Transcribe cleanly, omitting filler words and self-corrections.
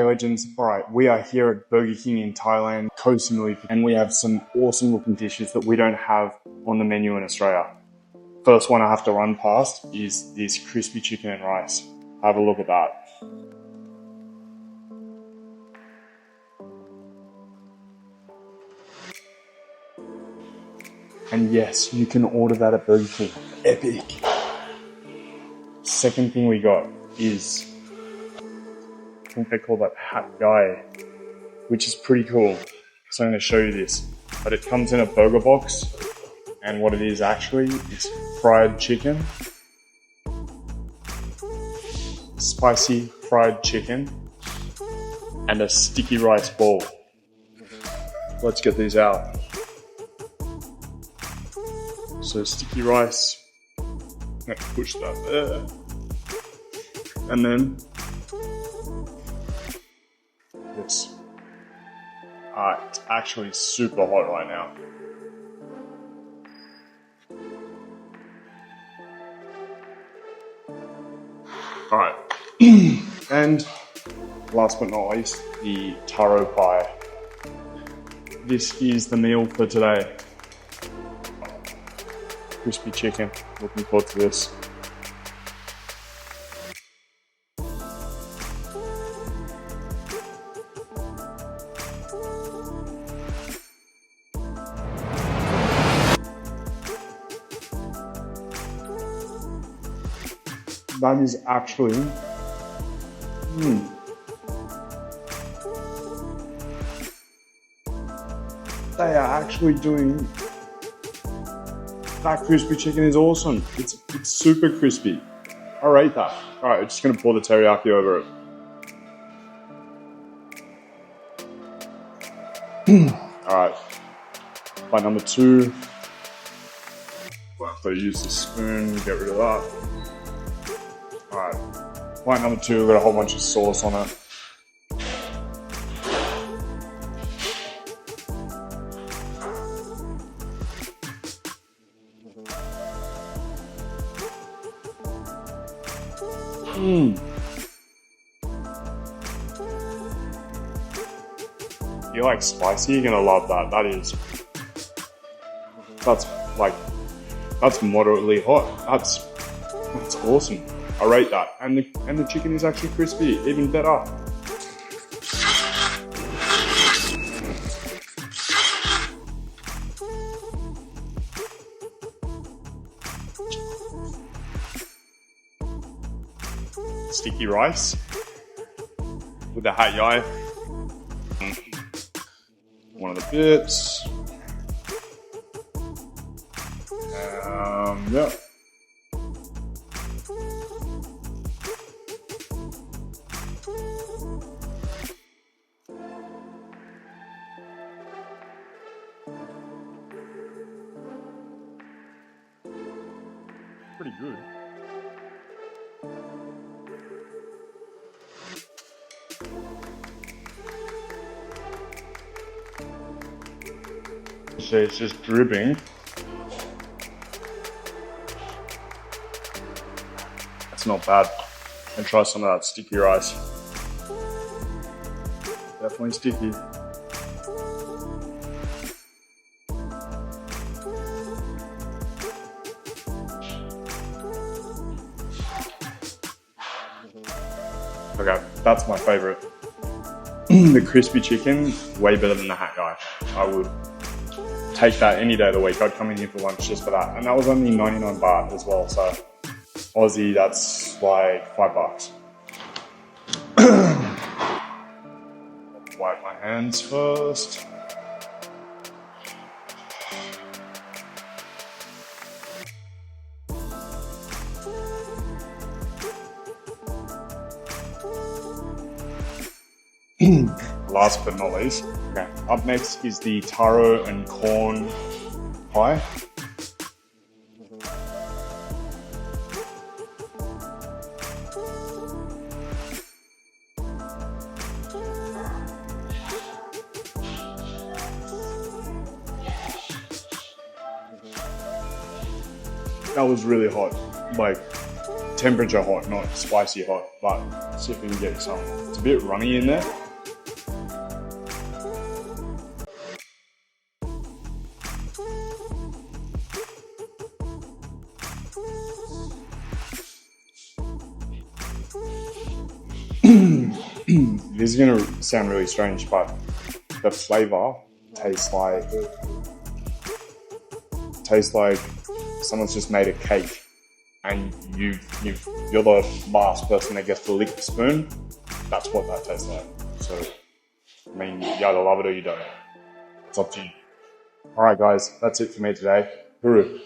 legends. Alright, we are here at Burger King in Thailand, Koh Samui, and we have some awesome looking dishes that we don't have on the menu in Australia. First one I have to run past is this crispy chicken and rice. Have a look at that. And yes, you can order that at Burger King. Epic. Second thing we got is, I think they call that hat guy, which is pretty cool. So I'm going to show you this. But it comes in a burger box, and what it is actually is fried chicken. Spicy fried chicken. And a sticky rice ball. Let's get these out. So sticky rice, let's push that there. And then this. It's actually super hot right now. Alright, and last but not least, the taro pie. This is the meal for today. Crispy chicken, looking forward to this. That is actually, they are actually doing, that crispy chicken is awesome. It's super crispy. I rate that. Alright, I'm just gonna pour the teriyaki over it. Alright, bite number 2. We'll have to use the spoon, get rid of that. Alright, bite number 2, we've got a whole bunch of sauce on it. If you like spicy, you're gonna love that. That's moderately hot. That's awesome. I rate that. And the chicken is actually crispy, even better. Sticky rice with the hat yai. One of the bits. Yeah. Pretty good. So it's just dripping. That's not bad. And try some of that sticky rice. Definitely sticky. Okay, that's my favorite. The crispy chicken, way better than the hat guy. I would take that any day of the week. I'd come in here for lunch just for that. And that was only 99 baht as well, so Aussie, that's like $5. Wipe my hands first. Last but not least, okay, up next is the taro and corn pie. That was really hot. Like, temperature hot, not spicy hot, but see if we can get some. It's a bit runny in there. This is gonna sound really strange, but the flavor tastes like someone's just made a cake, and you're the last person that gets to lick the spoon. That's what that tastes like. So, I mean, you either love it or you don't. It's up to you. All right, guys, that's it for me today. Hooroo.